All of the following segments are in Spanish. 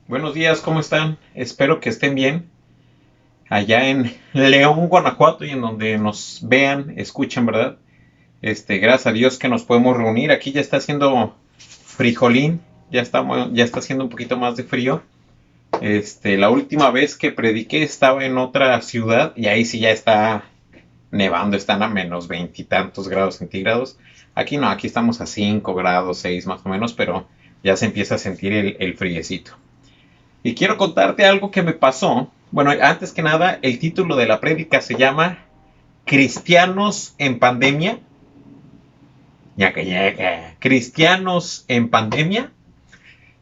Buenos días, ¿cómo están? Espero que estén bien. Allá en León, Guanajuato, y en donde nos vean, escuchen, ¿verdad? Gracias a Dios que nos podemos reunir. Aquí ya está haciendo frijolín, ya está haciendo un poquito más de frío. La última vez que prediqué estaba en otra ciudad y ahí sí ya está nevando, están a menos veintitantos grados centígrados. Aquí no, aquí estamos a 5 grados, 6 más o menos, pero ya se empieza a sentir el friecito. Y quiero contarte algo que me pasó. Bueno, antes que nada, el título de la prédica se llama Cristianos en pandemia. Ñaca, ñaca. Cristianos en pandemia.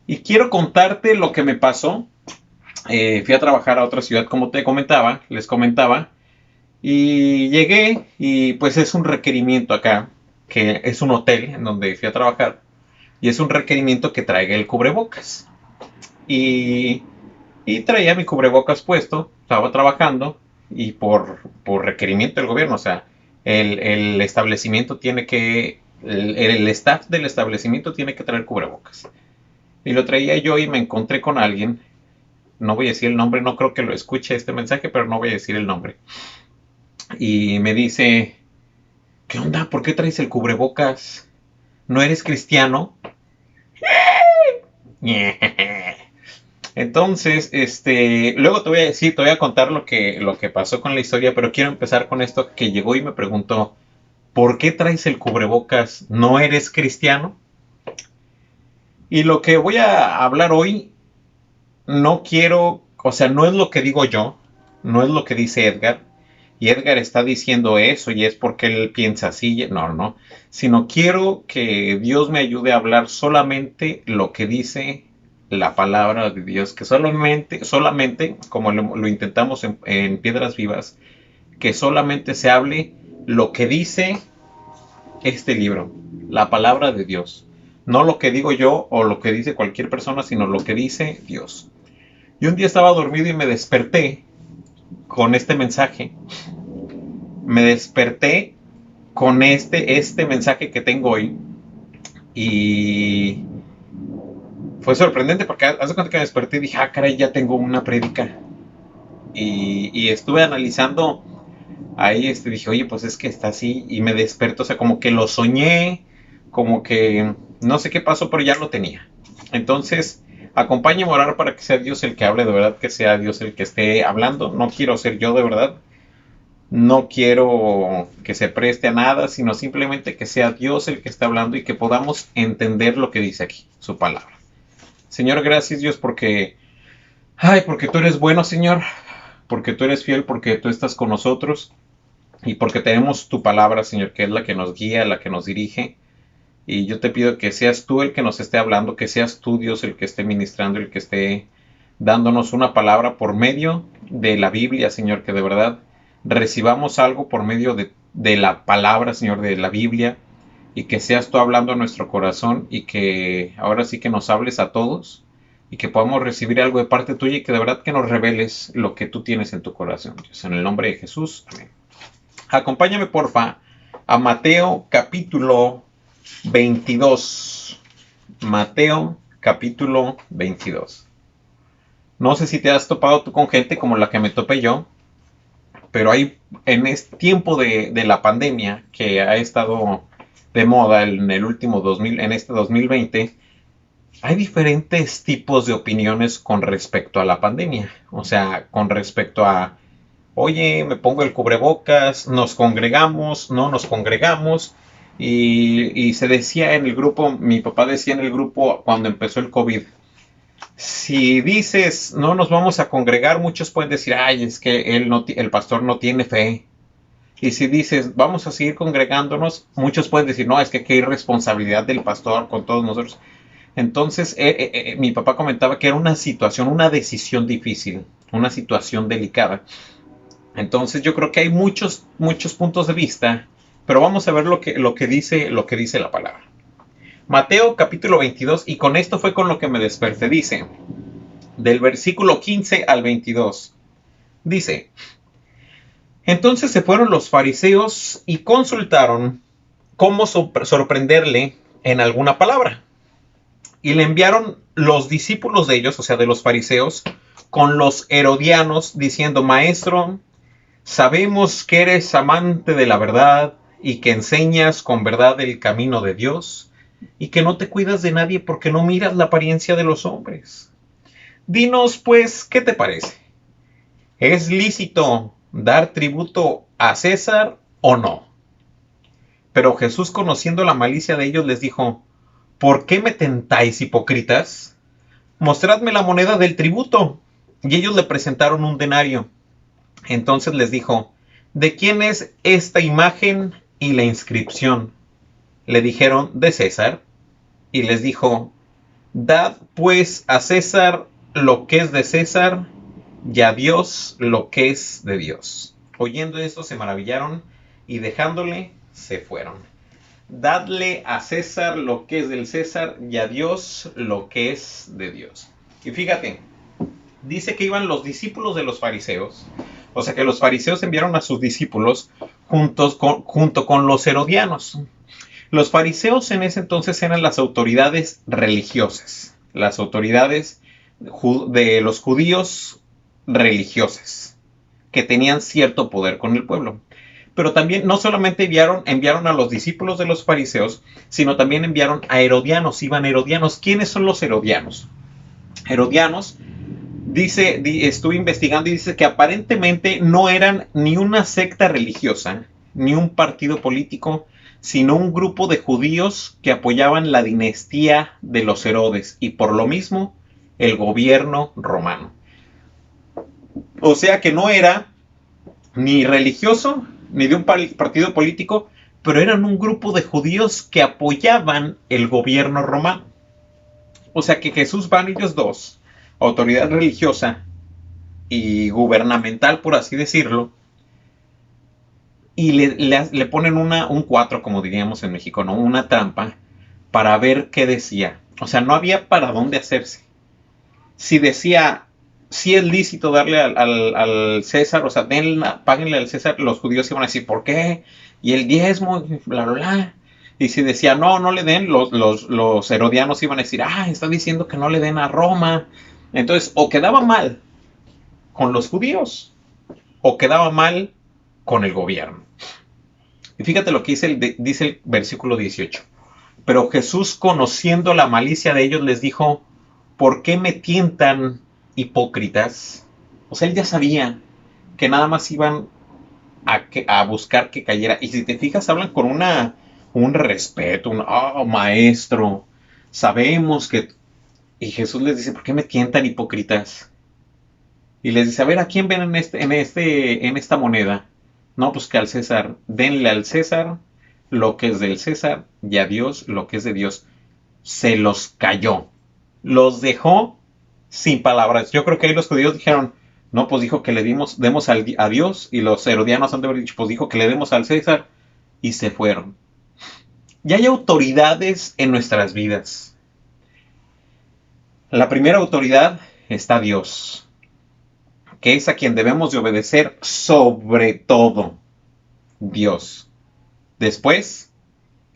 Y quiero contarte lo que me pasó. Fui a trabajar a otra ciudad, como les comentaba. Y llegué y pues es un requerimiento acá, que es un hotel en donde fui a trabajar. Y es un requerimiento que traiga el cubrebocas. Y traía mi cubrebocas puesto, estaba trabajando y por requerimiento del gobierno, o sea, el establecimiento tiene que, el staff del establecimiento tiene que traer cubrebocas. Y lo traía yo y me encontré con alguien, no voy a decir el nombre, no creo que lo escuche este mensaje, pero no voy a decir el nombre. Y me dice, ¿qué onda? ¿Por qué traes el cubrebocas? ¿No eres cristiano? Entonces, luego te voy a decir, te voy a contar lo que pasó con la historia, pero quiero empezar con esto que llegó y me preguntó, ¿por qué traes el cubrebocas? ¿No eres cristiano? Y lo que voy a hablar hoy, no quiero, o sea, no es lo que digo yo, no es lo que dice Edgar, y Edgar está diciendo eso y es porque él piensa así, no, no, sino quiero que Dios me ayude a hablar solamente lo que dice la palabra de Dios, que solamente como lo intentamos en Piedras Vivas, que solamente se hable lo que dice este libro, la palabra de Dios, no lo que digo yo o lo que dice cualquier persona, sino lo que dice Dios. Y un día estaba dormido y me desperté con este mensaje. Me desperté con este mensaje que tengo hoy. Y fue sorprendente porque hace cuenta que me desperté y dije, ah, caray, ya tengo una prédica. Y estuve analizando ahí, dije, oye, pues es que está así. Y me desperto, o sea, como que lo soñé, como que no sé qué pasó, pero ya lo tenía. Entonces, acompáñame a orar para que sea Dios el que hable, de verdad, que sea Dios el que esté hablando. No quiero ser yo, de verdad. No quiero que se preste a nada, sino simplemente que sea Dios el que está hablando y que podamos entender lo que dice aquí, su palabra. Señor, gracias Dios porque tú eres bueno, Señor, porque tú eres fiel, porque tú estás con nosotros y porque tenemos tu palabra, Señor, que es la que nos guía, la que nos dirige. Y yo te pido que seas tú el que nos esté hablando, que seas tú, Dios, el que esté ministrando, el que esté dándonos una palabra por medio de la Biblia, Señor, que de verdad recibamos algo por medio de la palabra, Señor, de la Biblia, y que seas tú hablando a nuestro corazón y que ahora sí que nos hables a todos y que podamos recibir algo de parte tuya y que de verdad que nos reveles lo que tú tienes en tu corazón, Dios. En el nombre de Jesús, amén. Acompáñame, porfa, a Mateo capítulo 22. Mateo capítulo 22. No sé si te has topado tú con gente como la que me topé yo, pero hay en este tiempo de la pandemia que ha estado de moda en el último 2000, en este 2020, hay diferentes tipos de opiniones con respecto a la pandemia. O sea, con respecto a, oye, me pongo el cubrebocas, nos congregamos, no nos congregamos. Y se decía en el grupo, mi papá decía en el grupo cuando empezó el COVID, si dices no nos vamos a congregar, muchos pueden decir, ay, es que el pastor no tiene fe. Y si dices vamos a seguir congregándonos, muchos pueden decir, no, es que aquí hay responsabilidad del pastor con todos nosotros. Entonces, mi papá comentaba que era una situación, una decisión difícil, una situación delicada. Entonces, yo creo que hay muchos puntos de vista, pero vamos a ver lo que dice la palabra. Mateo capítulo 22, y con esto fue con lo que me desperté, dice, del versículo 15 al 22. Dice, entonces se fueron los fariseos y consultaron cómo sorprenderle en alguna palabra. y le enviaron los discípulos de ellos, o sea, de los fariseos, con los herodianos, diciendo: Maestro, sabemos que eres amante de la verdad y que enseñas con verdad el camino de Dios y que no te cuidas de nadie porque no miras la apariencia de los hombres. Dinos, pues, ¿qué te parece? ¿Es lícito dar tributo a César o no? Pero Jesús, conociendo la malicia de ellos, les dijo: ¿Por qué me tentáis, hipócritas? Mostradme la moneda del tributo. Y ellos le presentaron un denario. Entonces les dijo: ¿De quién es esta imagen y la inscripción? Le dijeron: de César. Y les dijo: Dad pues a César lo que es de César, y a Dios lo que es de Dios. Oyendo esto se maravillaron, y dejándole se fueron. Dadle a César lo que es del César, y a Dios lo que es de Dios. Y fíjate, dice que iban los discípulos de los fariseos. O sea que los fariseos enviaron a sus discípulos junto con los herodianos. Los fariseos en ese entonces eran las autoridades religiosas, las autoridades de los judíos religiosas, que tenían cierto poder con el pueblo. Pero también no solamente enviaron a los discípulos de los fariseos, sino también enviaron a herodianos. Iban herodianos. ¿Quiénes son los herodianos? Herodianos, estuve investigando y dice que aparentemente no eran ni una secta religiosa, ni un partido político, sino un grupo de judíos que apoyaban la dinastía de los Herodes y por lo mismo el gobierno romano. O sea que no era ni religioso ni de un partido político, pero eran un grupo de judíos que apoyaban el gobierno romano. O sea que Jesús van ellos dos, autoridad religiosa y gubernamental, por así decirlo, y le ponen un 4, como diríamos en México, ¿no? Una trampa para ver qué decía. O sea, no había para dónde hacerse. Si decía, si es lícito darle al César, o sea, páguenle al César, los judíos iban a decir, ¿por qué? Y el diezmo, bla, bla, bla. Y si decía, no le den, los herodianos iban a decir, está diciendo que no le den a Roma. Entonces, o quedaba mal con los judíos, o quedaba mal con el gobierno. Y fíjate lo que dice el versículo 18. Pero Jesús, conociendo la malicia de ellos, les dijo: ¿Por qué me tientan, hipócritas? O sea, él ya sabía que nada más iban a buscar que cayera. Y si te fijas, hablan con un respeto, maestro, sabemos que... Y Jesús les dice: ¿por qué me tientan, hipócritas? Y les dice: a ver, ¿a quién ven en esta moneda? No, pues que al César. Denle al César lo que es del César, y a Dios lo que es de Dios. Se los cayó. Los dejó sin palabras. Yo creo que ahí los judíos dijeron: no, pues dijo que demos a Dios, y los herodianos han de haber dicho: pues dijo que le demos al César, y se fueron. Y hay autoridades en nuestras vidas. La primera autoridad está Dios, que es a quien debemos de obedecer sobre todo. Dios. Después,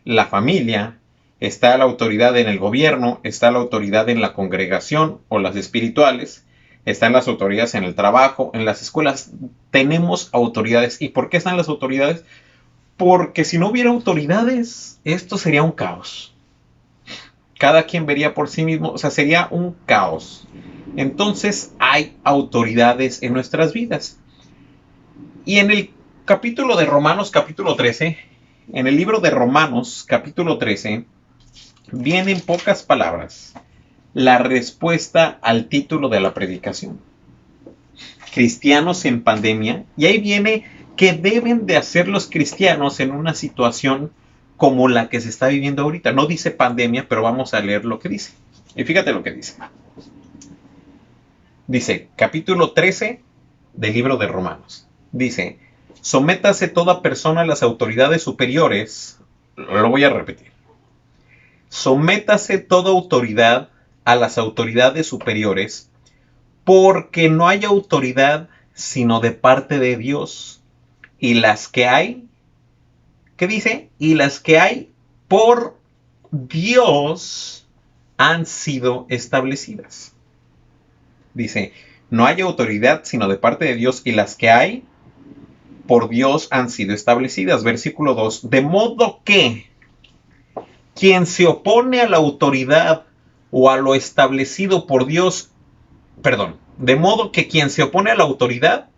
la familia. Está la autoridad en el gobierno, está la autoridad en la congregación o las espirituales, están las autoridades en el trabajo, en las escuelas. Tenemos autoridades. ¿Y por qué están las autoridades? Porque si no hubiera autoridades, esto sería un caos. Cada quien vería por sí mismo, o sea, sería un caos. Entonces hay autoridades en nuestras vidas. Y en el capítulo de Romanos, capítulo 13, en el libro de Romanos, capítulo 13, viene en pocas palabras la respuesta al título de la predicación: cristianos en pandemia. Y ahí viene qué deben de hacer los cristianos en una situación como la que se está viviendo ahorita. No dice pandemia, pero vamos a leer lo que dice. Y fíjate lo que dice. Dice, capítulo 13 del libro de Romanos. Dice: sométase toda persona a las autoridades superiores. Lo voy a repetir. Sométase toda autoridad a las autoridades superiores, porque no hay autoridad sino de parte de Dios. Y las que hay, ¿qué dice? Y las que hay por Dios han sido establecidas. Dice, no hay autoridad sino de parte de Dios, y las que hay por Dios han sido establecidas. Versículo 2. De modo que quien se opone a la autoridad o a lo establecido por Dios, de modo que quien se opone a la autoridad,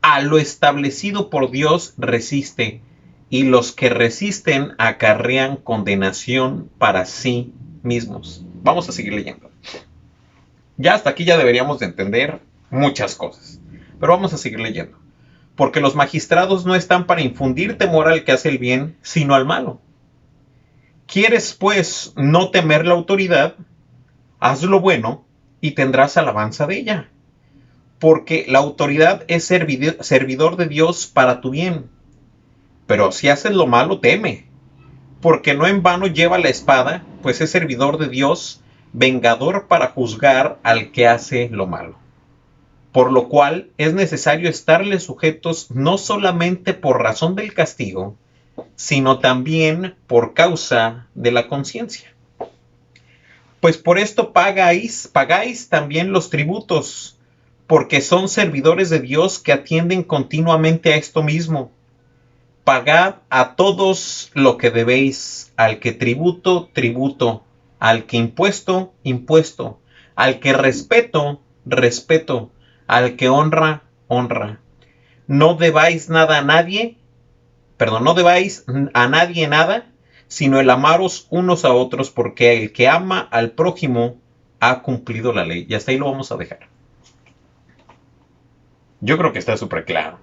a lo establecido por Dios resiste, y los que resisten acarrean condenación para sí mismos. Vamos a seguir leyendo. Ya hasta aquí ya deberíamos de entender muchas cosas, pero vamos a seguir leyendo. Porque los magistrados no están para infundir temor al que hace el bien, sino al malo. ¿Quieres, pues, no temer la autoridad? Haz lo bueno y tendrás alabanza de ella. Porque la autoridad es servidor de Dios para tu bien. Pero si haces lo malo, teme. Porque no en vano lleva la espada, pues es servidor de Dios, vengador para juzgar al que hace lo malo. Por lo cual es necesario estarles sujetos no solamente por razón del castigo, sino también por causa de la conciencia. Pues por esto pagáis también los tributos, porque son servidores de Dios que atienden continuamente a esto mismo. Pagad a todos lo que debéis, al que tributo, tributo, al que impuesto, impuesto, al que respeto, respeto, al que honra, honra. No debáis nada a nadie, no debáis a nadie nada, sino el amaros unos a otros, porque el que ama al prójimo ha cumplido la ley. Y hasta ahí lo vamos a dejar. Yo creo que está súper claro.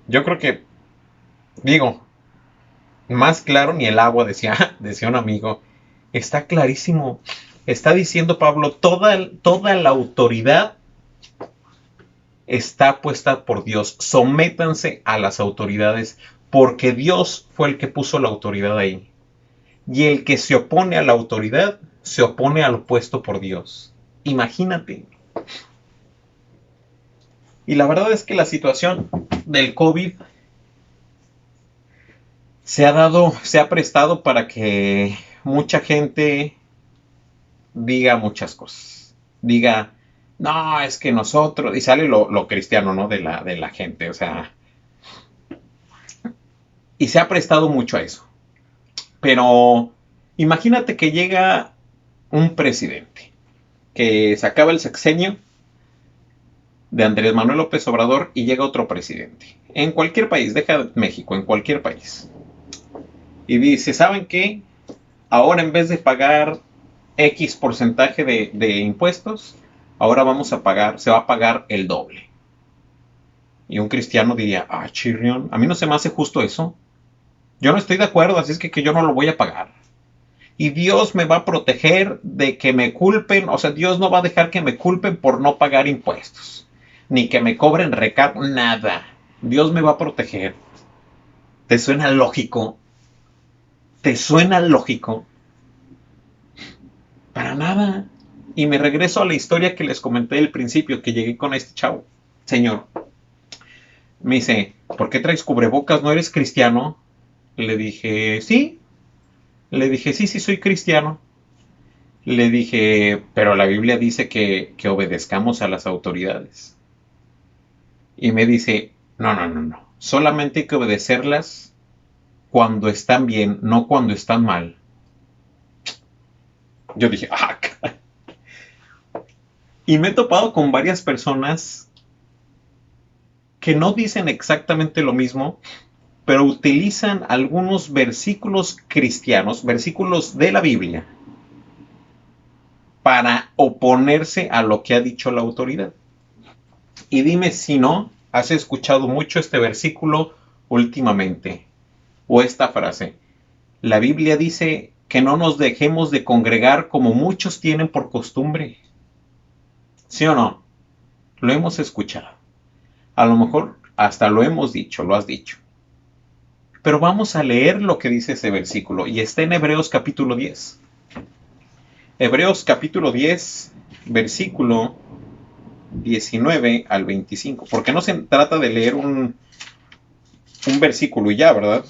Yo creo que, más claro ni el agua, decía un amigo. Está clarísimo. Está diciendo Pablo, toda la autoridad está puesta por Dios. Sométanse a las autoridades, porque Dios fue el que puso la autoridad ahí. Y el que se opone a la autoridad, se opone a lo puesto por Dios. Imagínate. Y la verdad es que la situación del COVID se ha prestado para que mucha gente diga muchas cosas. Diga, no, es que nosotros, y sale lo cristiano, ¿no? De la gente, o sea, y se ha prestado mucho a eso. Pero imagínate que llega un presidente, que se acaba el sexenio de Andrés Manuel López Obrador y llega otro presidente. En cualquier país, deja México, en cualquier país. Y dice, ¿saben qué? Ahora en vez de pagar X porcentaje de impuestos, ahora se va a pagar el doble. Y un cristiano diría, chirrión, a mí no se me hace justo eso. Yo no estoy de acuerdo, así es que yo no lo voy a pagar. Y Dios me va a proteger de que me culpen, o sea, Dios no va a dejar que me culpen por no pagar impuestos, ni que me cobren recargo, nada. Dios me va a proteger. ¿Te suena lógico? ¿Te suena lógico? Para nada. Y me regreso a la historia que les comenté al principio, que llegué con este chavo. Señor, me dice, ¿por qué traes cubrebocas? ¿No eres cristiano? Le dije, sí. Le dije, sí, soy cristiano. Le dije, pero la Biblia dice que obedezcamos a las autoridades. Y me dice, no. Solamente hay que obedecerlas cuando están bien, no cuando están mal. Yo dije, caray. Y me he topado con varias personas que no dicen exactamente lo mismo, pero utilizan algunos versículos cristianos, versículos de la Biblia, para oponerse a lo que ha dicho la autoridad. Y dime si no has escuchado mucho este versículo últimamente, o esta frase. La Biblia dice que no nos dejemos de congregar como muchos tienen por costumbre. ¿Sí o no? Lo hemos escuchado. A lo mejor hasta lo hemos dicho, lo has dicho. Pero vamos a leer lo que dice ese versículo, y está en Hebreos capítulo 10. Hebreos capítulo 10, versículo 19 al 25. Porque no se trata de leer un versículo y ya, ¿verdad?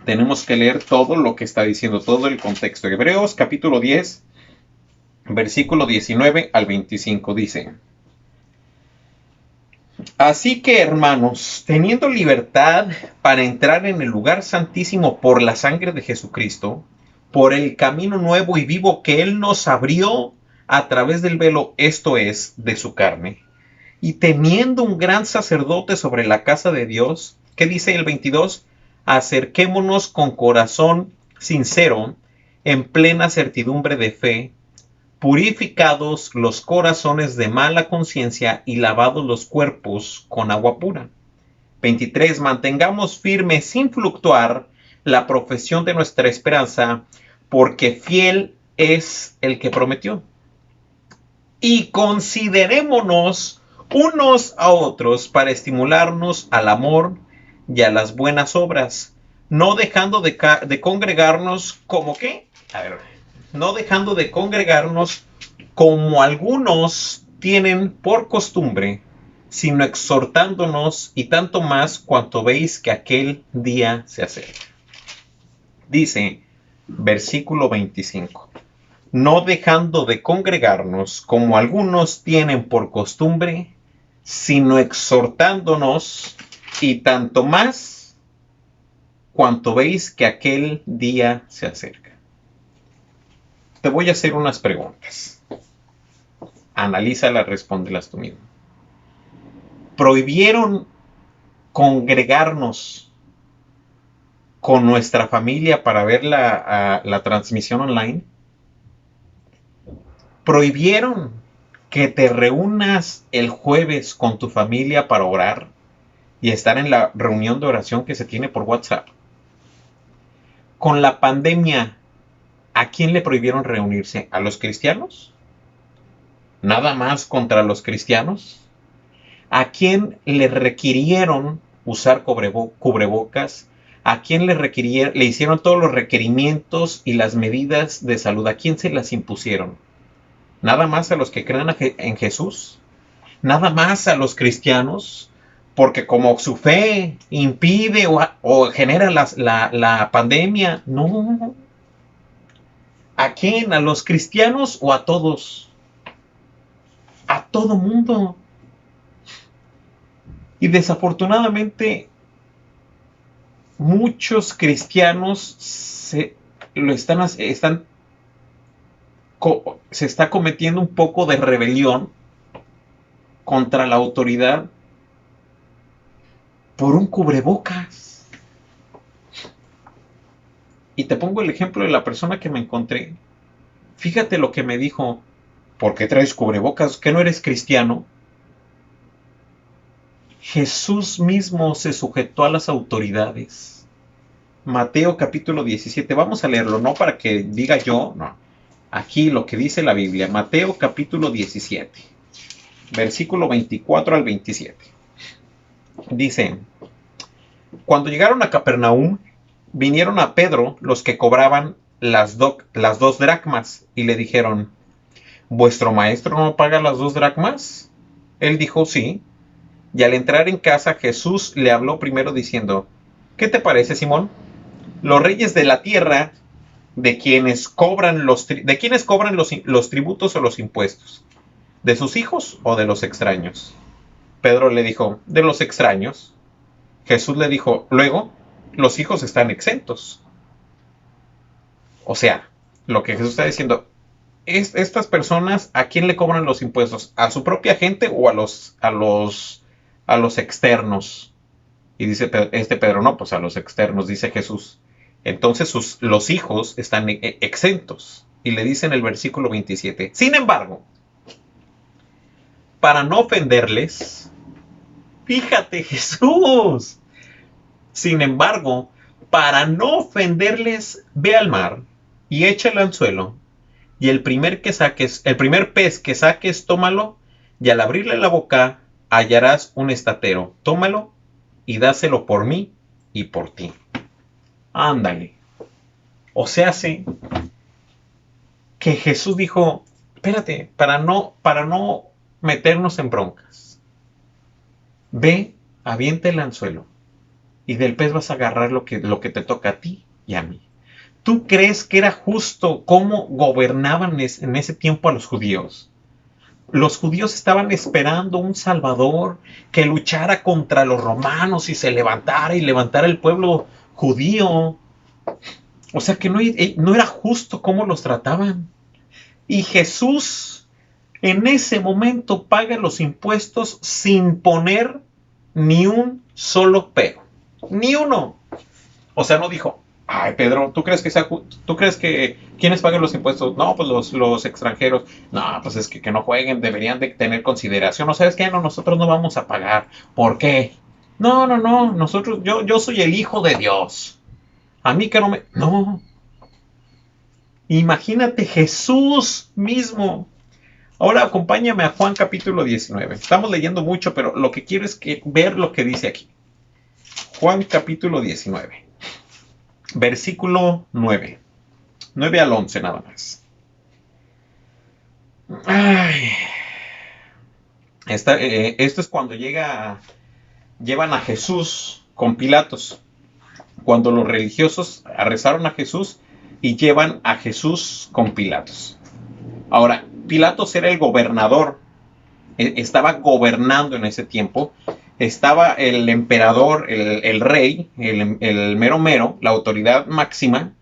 tenemos que leer todo lo que está diciendo, todo el contexto. Hebreos capítulo 10, versículo 19 al 25 dice: Así que, hermanos, teniendo libertad para entrar en el lugar santísimo por la sangre de Jesucristo, por el camino nuevo y vivo que Él nos abrió a través del velo, esto es, de su carne, y teniendo un gran sacerdote sobre la casa de Dios, ¿qué dice el 22? Acerquémonos con corazón sincero, en plena certidumbre de fe, purificados los corazones de mala conciencia y lavados los cuerpos con agua pura. 23. Mantengamos firme sin fluctuar la profesión de nuestra esperanza, porque fiel es el que prometió. Y considerémonos unos a otros para estimularnos al amor y a las buenas obras, no dejando de congregarnos como qué. A ver, no dejando de congregarnos como algunos tienen por costumbre, sino exhortándonos, y tanto más cuanto veis que aquel día se acerca. Dice, versículo 25. No dejando de congregarnos como algunos tienen por costumbre, sino exhortándonos, y tanto más cuanto veis que aquel día se acerca. Te voy a hacer unas preguntas. Analízalas, respóndelas tú mismo. ¿Prohibieron congregarnos con nuestra familia para ver la transmisión online? ¿Prohibieron que te reúnas el jueves con tu familia para orar y estar en la reunión de oración que se tiene por WhatsApp? Con la pandemia, ¿a quién le prohibieron reunirse? ¿A los cristianos? ¿Nada más contra los cristianos? ¿A quién le requirieron usar cubrebocas? ¿A quién le hicieron todos los requerimientos y las medidas de salud? ¿A quién se las impusieron? ¿Nada más a los que creen en Jesús? ¿Nada más a los cristianos? Porque como su fe impide o genera la pandemia. No. ¿A quién? ¿A los cristianos o a todos? A todo mundo. Y desafortunadamente muchos cristianos se está cometiendo un poco de rebelión contra la autoridad por un cubrebocas. Y te pongo el ejemplo de la persona que me encontré. Fíjate lo que me dijo. ¿Por qué traes cubrebocas? ¿Que no eres cristiano? Jesús mismo se sujetó a las autoridades. Mateo capítulo 17. Vamos a leerlo, no para que diga yo, no. Aquí lo que dice la Biblia. Mateo capítulo 17. Versículo 24 al 27. Dice: Cuando llegaron a Capernaum, vinieron a Pedro los que cobraban las 2 dracmas y le dijeron: ¿Vuestro maestro no paga las 2 dracmas? Él dijo: sí. Y al entrar en casa, Jesús le habló primero diciendo: ¿Qué te parece, Simón? Los reyes de la tierra, ¿de quiénes cobran los tributos o los impuestos? ¿De sus hijos o de los extraños? Pedro le dijo: de los extraños. Jesús le dijo: luego, los hijos están exentos. O sea, lo que Jesús está diciendo, estas personas, ¿a quién le cobran los impuestos? ¿A su propia gente o a los externos? Y dice Pedro: no, pues a los externos, dice Jesús. Entonces los hijos están exentos. Y le dice en el versículo 27, sin embargo, para no ofenderles, fíjate, Jesús, sin embargo, para no ofenderles, ve al mar y echa el anzuelo, y el primer pez que saques, tómalo, y al abrirle la boca hallarás un estatero. Tómalo y dáselo por mí y por ti. Ándale. O sea, sí, que Jesús dijo: espérate, para no meternos en broncas, ve, avienta el anzuelo y del pez vas a agarrar lo que te toca a ti y a mí. ¿Tú crees que era justo cómo gobernaban en ese tiempo a los judíos? Los judíos estaban esperando un Salvador que luchara contra los romanos y se levantara y levantara el pueblo judío. O sea que no era justo cómo los trataban. Y Jesús en ese momento paga los impuestos sin poner ni un solo pero. Ni uno. O sea, no dijo, ay, Pedro, ¿tú crees que quiénes pagan los impuestos? No, pues los extranjeros. No, pues es que no jueguen, deberían de tener consideración. ¿No sabes qué? No, nosotros no vamos a pagar. ¿Por qué? No, yo soy el hijo de Dios. A mí que no me... No. Imagínate Jesús mismo. Ahora acompáñame a Juan capítulo 19. Estamos leyendo mucho, pero lo que quiero es ver lo que dice aquí. Juan capítulo 19. Versículo 9. 9 al 11 nada más. Ay. Esto es cuando llevan a Jesús con Pilatos. Cuando los religiosos arrestaron a Jesús y llevan a Jesús con Pilatos. Ahora, Pilatos era el gobernador, estaba gobernando en ese tiempo. Estaba el emperador, el rey, el mero mero, la autoridad máxima,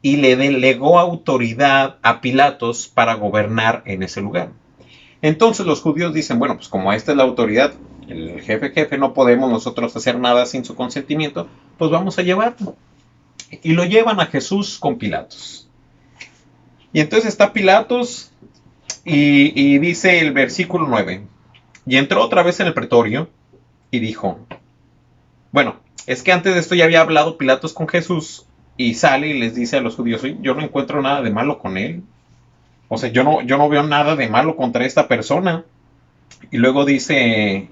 y le delegó autoridad a Pilatos para gobernar en ese lugar. Entonces los judíos dicen, bueno, pues como esta es la autoridad, el jefe, no podemos nosotros hacer nada sin su consentimiento, pues vamos a llevarlo. Y lo llevan a Jesús con Pilatos. Y entonces está Pilatos y dice el versículo 9, y entró otra vez en el pretorio y dijo, bueno, es que antes de esto ya había hablado Pilatos con Jesús y sale y les dice a los judíos, yo no encuentro nada de malo con él. O sea, yo no veo nada de malo contra esta persona. Y luego dice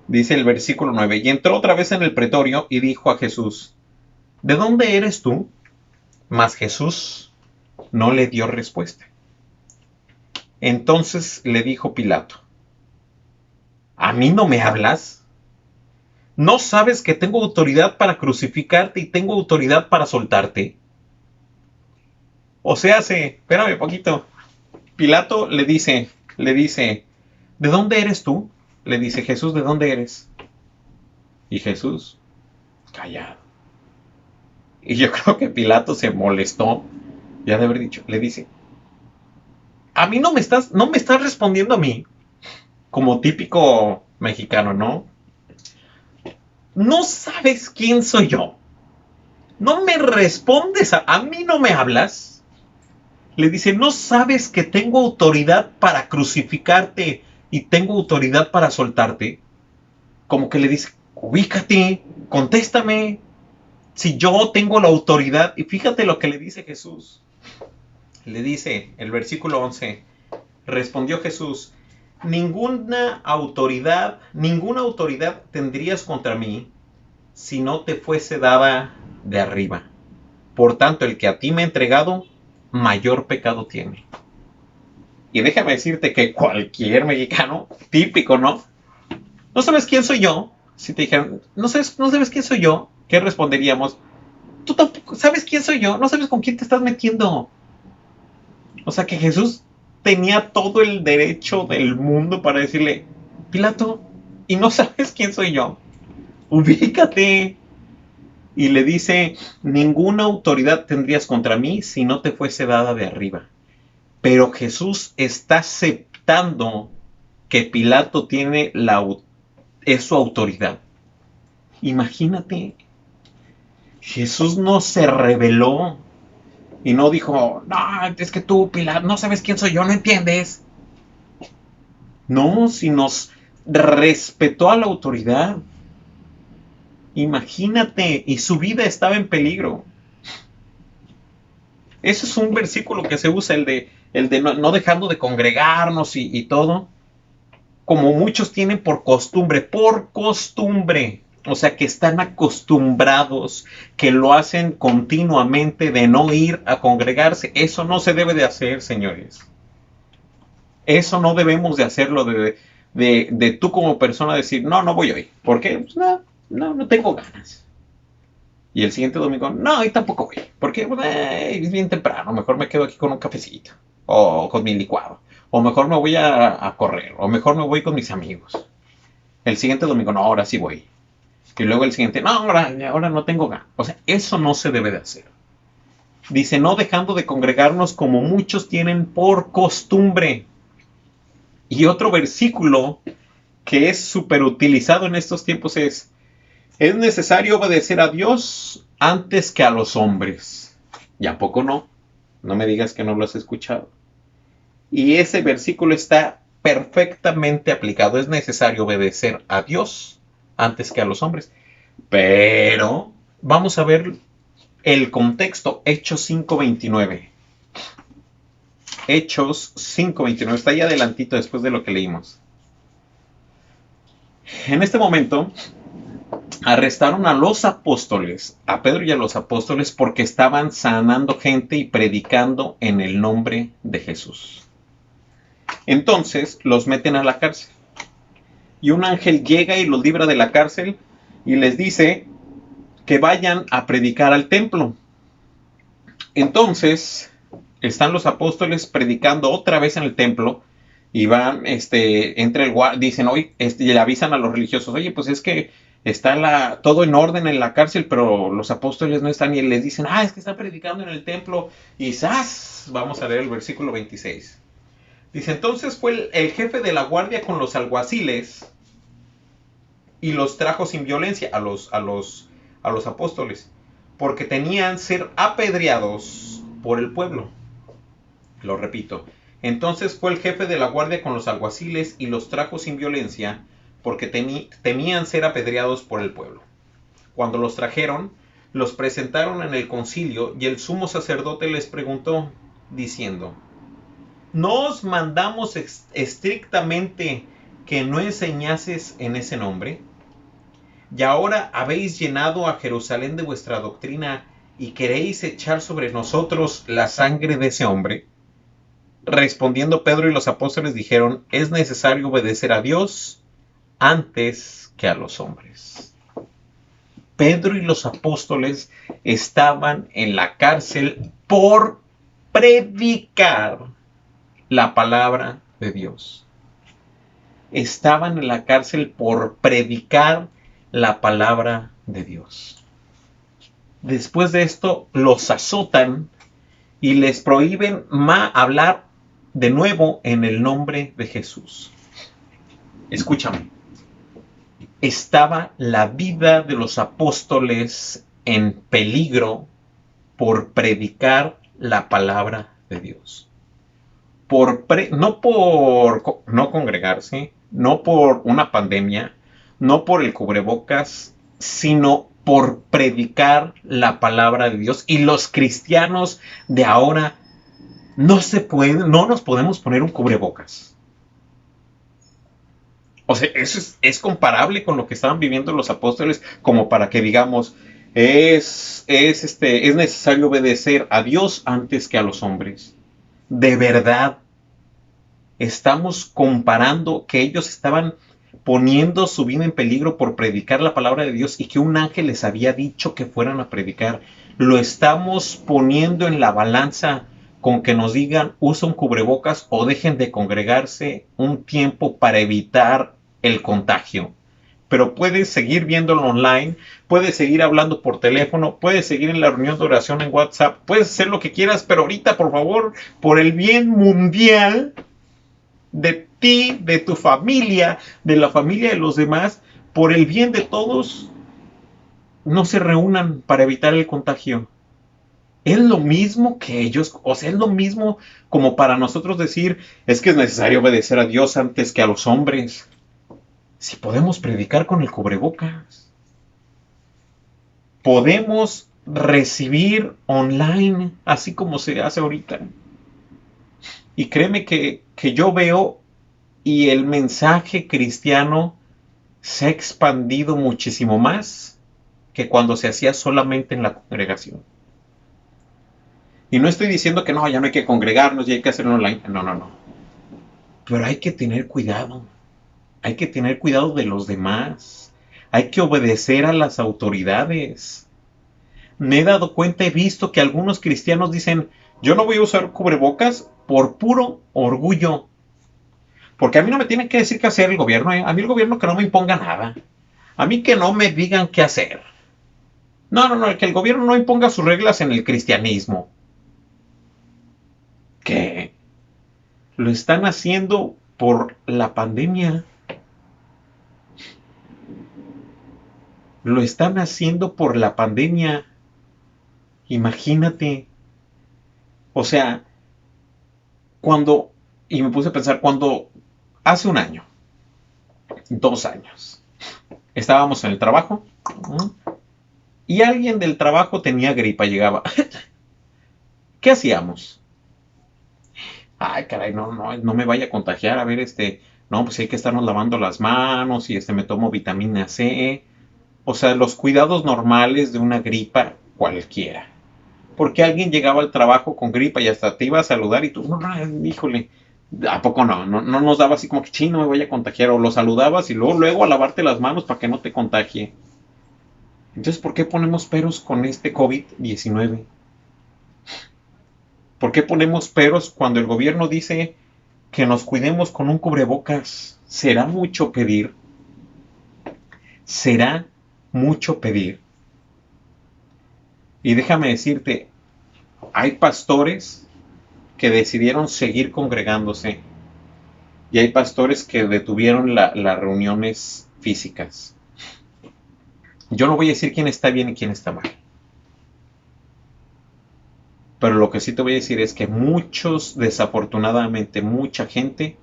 el versículo 9, y entró otra vez en el pretorio y dijo a Jesús, ¿de dónde eres tú? Mas Jesús no le dio respuesta. Entonces le dijo Pilato, ¿a mí no me hablas? ¿No sabes que tengo autoridad para crucificarte y tengo autoridad para soltarte? O sea, espérame un poquito. Pilato le dice, ¿de dónde eres tú? Le dice Jesús, ¿de dónde eres? Y Jesús, callado. Y yo creo que Pilato se molestó, ya de haber dicho, le dice, a mí no me estás respondiendo a mí, como típico mexicano, ¿no? ¿No sabes quién soy yo? ¿No me respondes? ¿A mí no me hablas? Le dice, ¿no sabes que tengo autoridad para crucificarte y tengo autoridad para soltarte? Como que le dice, ubícate, contéstame. Si yo tengo la autoridad, y fíjate lo que le dice Jesús. Le dice el versículo 11, respondió Jesús, ninguna autoridad tendrías contra mí si no te fuese dada de arriba. Por tanto, el que a ti me ha entregado, mayor pecado tiene. Y déjame decirte que cualquier mexicano, típico, ¿no? ¿No sabes quién soy yo? Si te dijeran, ¿no sabes quién soy yo? ¿Qué responderíamos? Tú tampoco sabes quién soy yo, no sabes con quién te estás metiendo. O sea que Jesús tenía todo el derecho del mundo para decirle, Pilato, ¿y no sabes quién soy yo? Ubícate. Y le dice, ninguna autoridad tendrías contra mí si no te fuese dada de arriba. Pero Jesús está aceptando que Pilato es su autoridad. Imagínate, Jesús no se rebeló y no dijo, no, es que tú, Pilato, no sabes quién soy yo, no entiendes. No, sino respetó a la autoridad. Imagínate, y su vida estaba en peligro. Ese es un versículo que se usa, el de no dejando de congregarnos y todo, como muchos tienen por costumbre, o sea que están acostumbrados, que lo hacen continuamente de no ir a congregarse. Eso no se debe de hacer, señores. Eso no debemos de hacerlo, de tú como persona decir, no voy hoy. ¿Por qué? Pues no tengo ganas. Y el siguiente domingo, no, y tampoco voy. Porque es bien temprano, mejor me quedo aquí con un cafecito. O con mi licuado. O mejor me voy a correr. O mejor me voy con mis amigos. El siguiente domingo, no, ahora sí voy. Y luego el siguiente, no, ahora no tengo ganas. O sea, eso no se debe de hacer. Dice, no dejando de congregarnos como muchos tienen por costumbre. Y otro versículo que es súper utilizado en estos tiempos es necesario obedecer a Dios antes que a los hombres. ¿Y a poco no? No me digas que no lo has escuchado. Y ese versículo está perfectamente aplicado. Es necesario obedecer a Dios antes que a los hombres. Pero vamos a ver el contexto. Hechos 5:29. Hechos 5:29. Está ahí adelantito después de lo que leímos. En este momento arrestaron a los apóstoles, a Pedro y a los apóstoles, porque estaban sanando gente y predicando en el nombre de Jesús. Entonces los meten a la cárcel. Y un ángel llega y los libra de la cárcel y les dice que vayan a predicar al templo. Entonces están los apóstoles predicando otra vez en el templo y van, entre el guardia, dicen, oye, le avisan a los religiosos, oye, pues es que está todo en orden en la cárcel, pero los apóstoles no están, y les dicen, es que están predicando en el templo, y ¡zas! Vamos a leer el versículo 26. Dice, entonces fue el jefe de la guardia con los alguaciles y los trajo sin violencia a los apóstoles, porque tenían ser apedreados por el pueblo. Lo repito. Entonces fue el jefe de la guardia con los alguaciles y los trajo sin violencia, porque temían ser apedreados por el pueblo. Cuando los trajeron, los presentaron en el concilio, y el sumo sacerdote les preguntó, diciendo, ¿no os mandamos estrictamente que no enseñases en ese nombre? Y ahora habéis llenado a Jerusalén de vuestra doctrina, y queréis echar sobre nosotros la sangre de ese hombre. Respondiendo Pedro y los apóstoles dijeron, es necesario obedecer a Dios antes que a los hombres. Pedro y los apóstoles estaban en la cárcel por predicar la palabra de Dios. Estaban en la cárcel por predicar la palabra de Dios. Después de esto los azotan y les prohíben hablar de nuevo en el nombre de Jesús. Escúchame. Estaba la vida de los apóstoles en peligro por predicar la palabra de Dios. No por no congregarse, no por una pandemia, no por el cubrebocas, sino por predicar la palabra de Dios. Y los cristianos de ahora no nos podemos poner un cubrebocas. O sea, eso es comparable con lo que estaban viviendo los apóstoles, como para que digamos, es necesario obedecer a Dios antes que a los hombres. De verdad, estamos comparando que ellos estaban poniendo su vida en peligro por predicar la palabra de Dios y que un ángel les había dicho que fueran a predicar. Lo estamos poniendo en la balanza con que nos digan usa un cubrebocas o dejen de congregarse un tiempo para evitar el contagio. Pero puedes seguir viéndolo online, puedes seguir hablando por teléfono, puedes seguir en la reunión de oración en WhatsApp, puedes hacer lo que quieras, pero ahorita, por favor, por el bien mundial de ti, de tu familia, de la familia de los demás, por el bien de todos, no se reúnan para evitar el contagio. Es lo mismo que ellos, o sea, es lo mismo como para nosotros decir, es que es necesario obedecer a Dios antes que a los hombres. Si podemos predicar con el cubrebocas, podemos recibir online, así como se hace ahorita. Y créeme que yo veo y el mensaje cristiano se ha expandido muchísimo más que cuando se hacía solamente en la congregación. Y no estoy diciendo que no, ya no hay que congregarnos y hay que hacerlo online. No. Pero hay que tener cuidado. Hay que tener cuidado de los demás. Hay que obedecer a las autoridades. Me he dado cuenta, he visto que algunos cristianos dicen, yo no voy a usar cubrebocas por puro orgullo. Porque a mí no me tienen que decir qué hacer el gobierno, ¿eh? A mí el gobierno que no me imponga nada. A mí que no me digan qué hacer. No, no, no, que el gobierno no imponga sus reglas en el cristianismo. ¿Qué? Lo están haciendo por la pandemia. Lo están haciendo por la pandemia. Imagínate. O sea, cuando, y me puse a pensar, cuando hace un año, 2 años, estábamos en el trabajo y alguien del trabajo tenía gripa, llegaba. ¿Qué hacíamos? Ay, caray, no, no, no me vaya a contagiar, a ver, no, pues hay que estarnos lavando las manos y me tomo vitamina C. O sea, los cuidados normales de una gripa cualquiera. Porque alguien llegaba al trabajo con gripa y hasta te iba a saludar y tú, no, no, híjole, ¿a poco no? No nos daba así como que, sí, no me voy a contagiar. O lo saludabas y luego a lavarte las manos para que no te contagie. Entonces, ¿por qué ponemos peros con este COVID-19? ¿Por qué ponemos peros cuando el gobierno dice que nos cuidemos con un cubrebocas? ¿Será mucho pedir? ¿Será mucho pedir? Y déjame decirte, hay pastores que decidieron seguir congregándose y hay pastores que detuvieron las reuniones físicas. Yo no voy a decir quién está bien y quién está mal. Pero lo que sí te voy a decir es que desafortunadamente, mucha gente,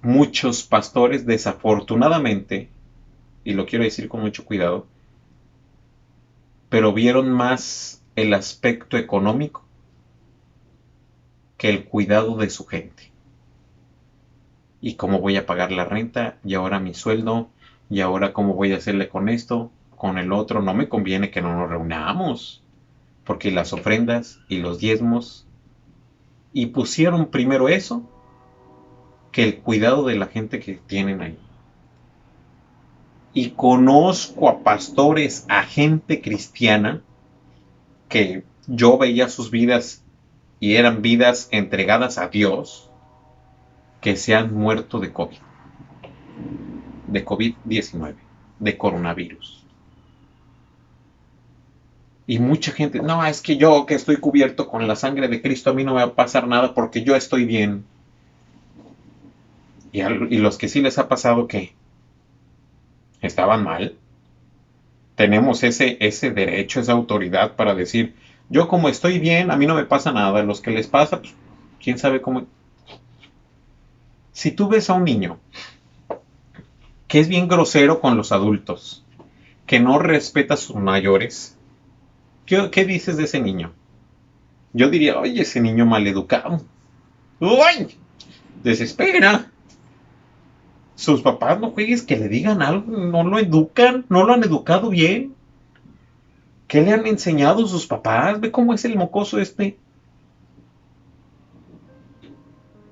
muchos pastores, desafortunadamente, y lo quiero decir con mucho cuidado, pero vieron más el aspecto económico que el cuidado de su gente. ¿Y cómo voy a pagar la renta? ¿Y ahora mi sueldo? ¿Y ahora cómo voy a hacerle con esto? Con el otro. No me conviene que no nos reunamos. Porque las ofrendas y los diezmos. Y pusieron primero eso que el cuidado de la gente que tienen ahí. Y conozco a pastores, a gente cristiana, que yo veía sus vidas y eran vidas entregadas a Dios, que se han muerto de COVID-19, de coronavirus. Y mucha gente, no, es que yo que estoy cubierto con la sangre de Cristo, a mí no me va a pasar nada porque yo estoy bien. Y los que sí les ha pasado, ¿qué? ¿Estaban mal? Tenemos ese derecho, esa autoridad para decir, yo como estoy bien, a mí no me pasa nada. Los que les pasa, pues, quién sabe cómo. Si tú ves a un niño que es bien grosero con los adultos, que no respeta a sus mayores, ¿qué dices de ese niño? Yo diría, oye, ese niño maleducado. ¡Uy! Desespera. Sus papás no juegues que le digan algo, no lo educan, no lo han educado bien. ¿Qué le han enseñado sus papás? Ve cómo es el mocoso este.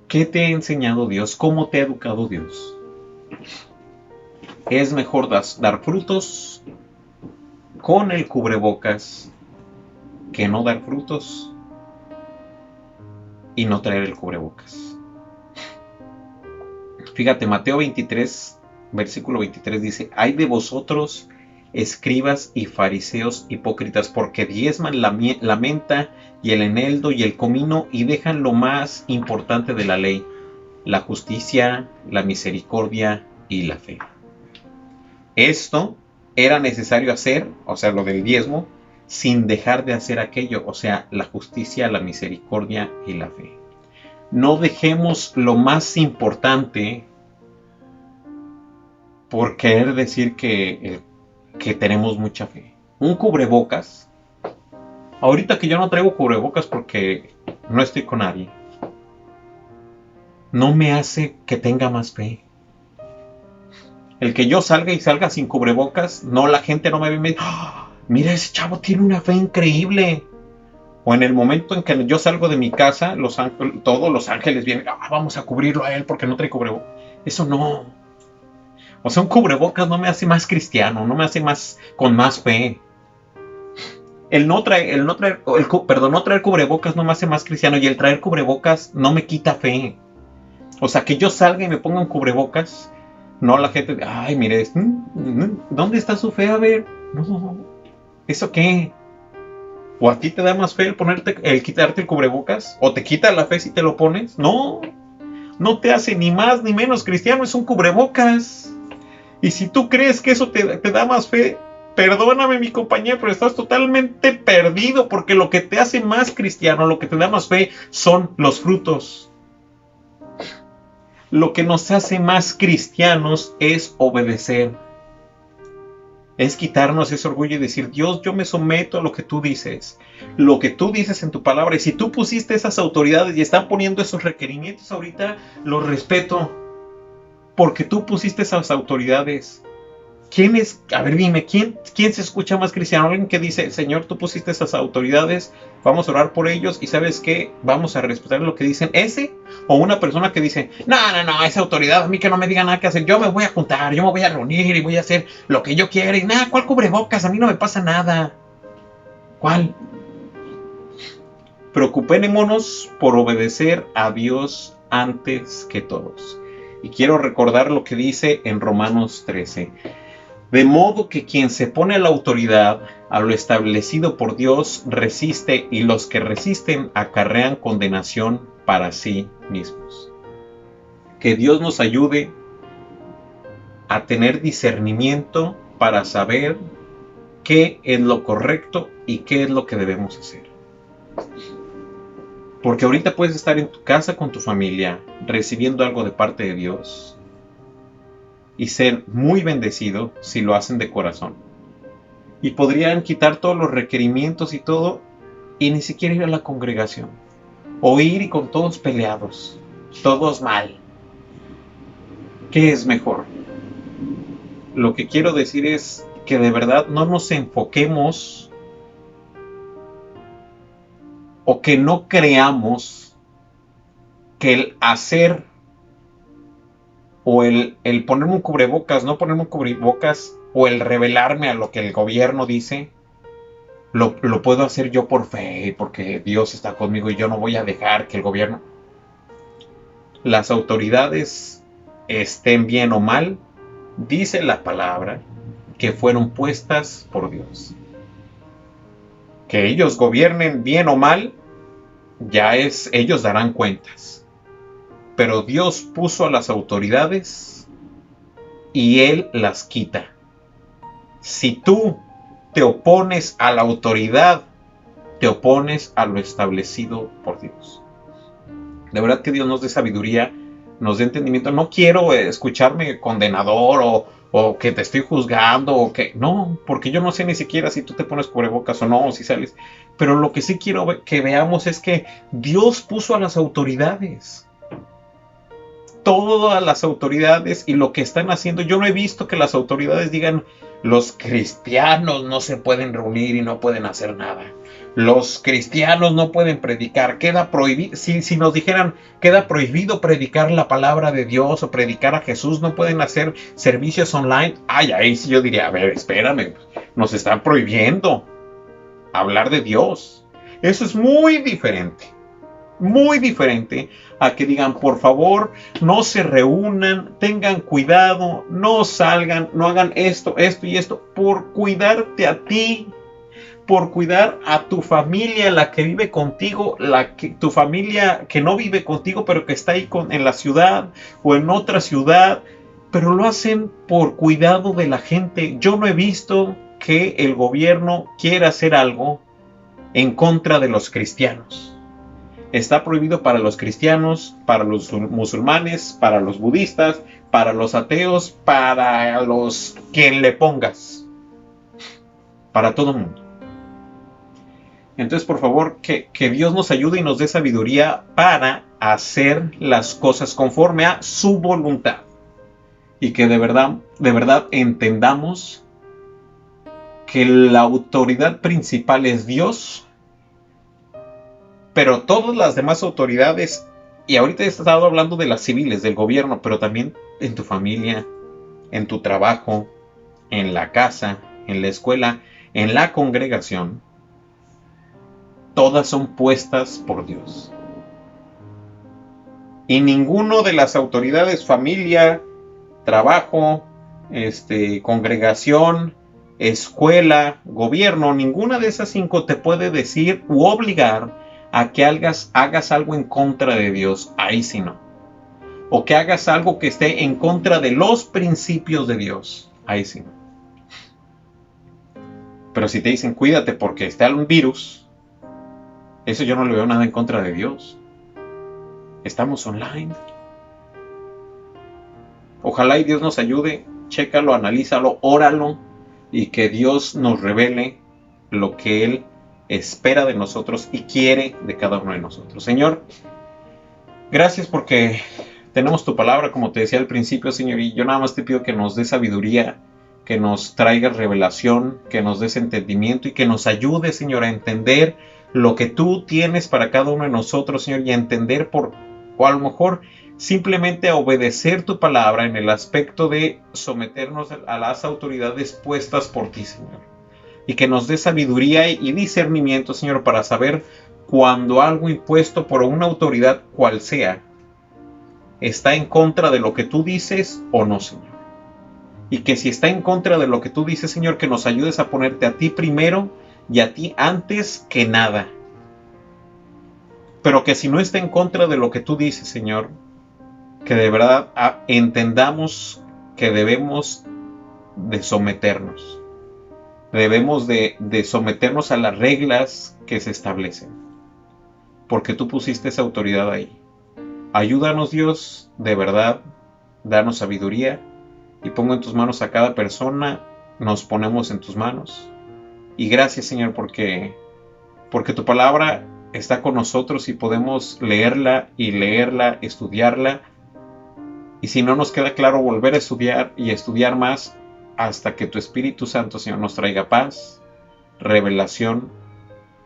¿Qué te ha enseñado Dios? ¿Cómo te ha educado Dios? Es mejor dar frutos con el cubrebocas que no dar frutos y no traer el cubrebocas. Fíjate, Mateo 23, versículo 23 dice, hay de vosotros, escribas y fariseos hipócritas, porque diezman la menta y el eneldo y el comino y dejan lo más importante de la ley, la justicia, la misericordia y la fe. Esto era necesario hacer, o sea, lo del diezmo, sin dejar de hacer aquello, o sea, la justicia, la misericordia y la fe. No dejemos lo más importante por querer decir que tenemos mucha fe. Un cubrebocas. Ahorita que yo no traigo cubrebocas porque no estoy con nadie, no me hace que tenga más fe. El que yo salga sin cubrebocas, no, la gente no me ve y me dice, ¡oh, mira, ese chavo tiene una fe increíble! O en el momento en que yo salgo de mi casa, todos los ángeles vienen, vamos a cubrirlo a él porque no trae cubrebocas. Eso no. O sea, un cubrebocas no me hace más cristiano, no me hace más con más fe. No traer cubrebocas no me hace más cristiano, y el traer cubrebocas no me quita fe. O sea, que yo salga y me ponga un cubrebocas, no la gente, ay, mire, ¿dónde está su fe? A ver, no, ¿eso qué? ¿O a ti te da más fe el quitarte el cubrebocas? ¿O te quita la fe si te lo pones? No, no te hace ni más ni menos cristiano, es un cubrebocas. Y si tú crees que eso te da más fe, perdóname, mi compañero, pero estás totalmente perdido, porque lo que te hace más cristiano, lo que te da más fe, son los frutos. Lo que nos hace más cristianos es obedecer. Es quitarnos ese orgullo y decir, Dios, yo me someto a lo que tú dices en tu palabra. Y si tú pusiste esas autoridades y están poniendo esos requerimientos ahorita, los respeto, porque tú pusiste esas autoridades. ¿Quién es? A ver, dime, ¿quién se escucha más cristiano? Alguien que dice, Señor, tú pusiste esas autoridades, vamos a orar por ellos, y ¿sabes qué? Vamos a respetar lo que dicen. ¿Ese? O una persona que dice, no, esa autoridad, a mí que no me diga nada que hacer, yo me voy a juntar, yo me voy a reunir y voy a hacer lo que yo quiera, y nada, ¿cuál cubrebocas? A mí no me pasa nada. ¿Cuál? Preocupémonos por obedecer a Dios antes que todos. Y quiero recordar lo que dice en Romanos 13. De modo que quien se pone a la autoridad, a lo establecido por Dios, resiste, y los que resisten acarrean condenación para sí mismos. Que Dios nos ayude a tener discernimiento para saber qué es lo correcto y qué es lo que debemos hacer. Porque ahorita puedes estar en tu casa con tu familia, recibiendo algo de parte de Dios, y ser muy bendecido si lo hacen de corazón. Y podrían quitar todos los requerimientos y todo, y ni siquiera ir a la congregación. O ir y con todos peleados, todos mal. ¿Qué es mejor? Lo que quiero decir es que de verdad no nos enfoquemos, o que no creamos que el hacer, o el ponerme un cubrebocas, no ponerme un cubrebocas, o el revelarme a lo que el gobierno dice, lo puedo hacer yo por fe, porque Dios está conmigo y yo no voy a dejar que el gobierno... Las autoridades, estén bien o mal, dice la palabra que fueron puestas por Dios. Que ellos gobiernen bien o mal, ellos darán cuentas. Pero Dios puso a las autoridades y Él las quita. Si tú te opones a la autoridad, te opones a lo establecido por Dios. De verdad que Dios nos dé sabiduría, nos dé entendimiento. No quiero escucharme condenador o que te estoy juzgando o que... No, porque yo no sé ni siquiera si tú te pones cubrebocas o no, o si sales. Pero lo que sí quiero que veamos es que Dios puso a las autoridades. Todas las autoridades, y lo que están haciendo, yo no he visto que las autoridades digan, los cristianos no se pueden reunir y no pueden hacer nada. Los cristianos no pueden predicar, queda prohibido. Si nos dijeran, queda prohibido predicar la palabra de Dios o predicar a Jesús, no pueden hacer servicios online. Ahí sí yo diría, a ver, espérame, nos están prohibiendo hablar de Dios. Eso es muy diferente a que digan, por favor, no se reúnan, tengan cuidado, no salgan, no hagan esto y esto, por cuidarte a ti, por cuidar a tu familia, la que vive contigo, tu familia que no vive contigo, pero que está ahí en la ciudad o en otra ciudad, pero lo hacen por cuidado de la gente. Yo no he visto que el gobierno quiera hacer algo en contra de los cristianos. Está prohibido para los cristianos, para los musulmanes, para los budistas, para los ateos, para los quien le pongas. Para todo el mundo. Entonces, por favor, que Dios nos ayude y nos dé sabiduría para hacer las cosas conforme a su voluntad. Y que de verdad entendamos que la autoridad principal es Dios. Pero todas las demás autoridades, y ahorita he estado hablando de las civiles, del gobierno, pero también en tu familia, en tu trabajo, en la casa, en la escuela, en la congregación, todas son puestas por Dios. Y ninguno de las autoridades, familia, trabajo, congregación, escuela, gobierno, ninguna de esas 5 te puede decir u obligar a que hagas algo en contra de Dios. Ahí sí no. O que hagas algo que esté en contra de los principios de Dios. Ahí sí no. Pero si te dicen cuídate porque está un virus, eso yo no le veo nada en contra de Dios. Estamos online. Ojalá y Dios nos ayude. Chécalo, analízalo, óralo y que Dios nos revele lo que Él espera de nosotros y quiere de cada uno de nosotros. Señor, gracias porque tenemos tu palabra, como te decía al principio, Señor, y yo nada más te pido que nos dé sabiduría, que nos traiga revelación, que nos des entendimiento y que nos ayude, Señor, a entender lo que tú tienes para cada uno de nosotros, Señor, y a entender o a lo mejor simplemente a obedecer tu palabra en el aspecto de someternos a las autoridades puestas por ti, Señor. Y que nos dé sabiduría y discernimiento, Señor, para saber cuando algo impuesto por una autoridad cual sea está en contra de lo que tú dices o no, Señor. Y que si está en contra de lo que tú dices, Señor, que nos ayudes a ponerte a ti primero y a ti antes que nada. Pero que si no está en contra de lo que tú dices, Señor, que de verdad entendamos que debemos de someternos. Debemos de someternos a las reglas que se establecen. Porque tú pusiste esa autoridad ahí. Ayúdanos, Dios, de verdad, danos sabiduría y pongo en tus manos a cada persona, nos ponemos en tus manos. Y gracias, Señor, porque tu palabra está con nosotros y podemos leerla, estudiarla. Y si no nos queda claro, volver a estudiar y estudiar más hasta que tu Espíritu Santo, Señor, nos traiga paz, revelación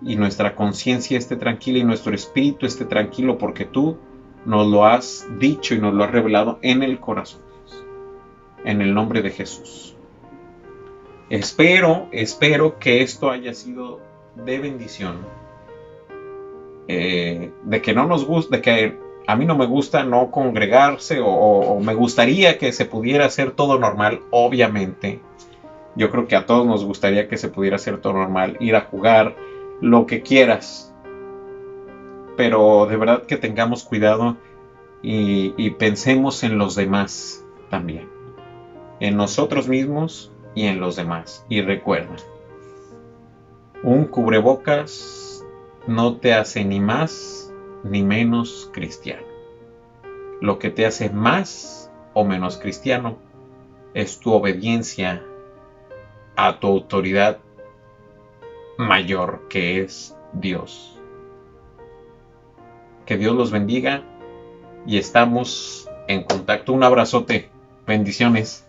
y nuestra conciencia esté tranquila y nuestro espíritu esté tranquilo porque tú nos lo has dicho y nos lo has revelado en el corazón. En el nombre de Jesús. Espero que esto haya sido de bendición. De que no nos gusta, de que a mí no me gusta no congregarse o me gustaría que se pudiera hacer todo normal, obviamente. Yo creo que a todos nos gustaría que se pudiera hacer todo normal, ir a jugar, lo que quieras. Pero de verdad que tengamos cuidado y pensemos en los demás también. En nosotros mismos y en los demás. Y recuerda, un cubrebocas no te hace ni más ni menos cristiano. Lo que te hace más o menos cristiano es tu obediencia a tu autoridad mayor, que es Dios. Que Dios los bendiga y estamos en contacto. Un abrazote. Bendiciones.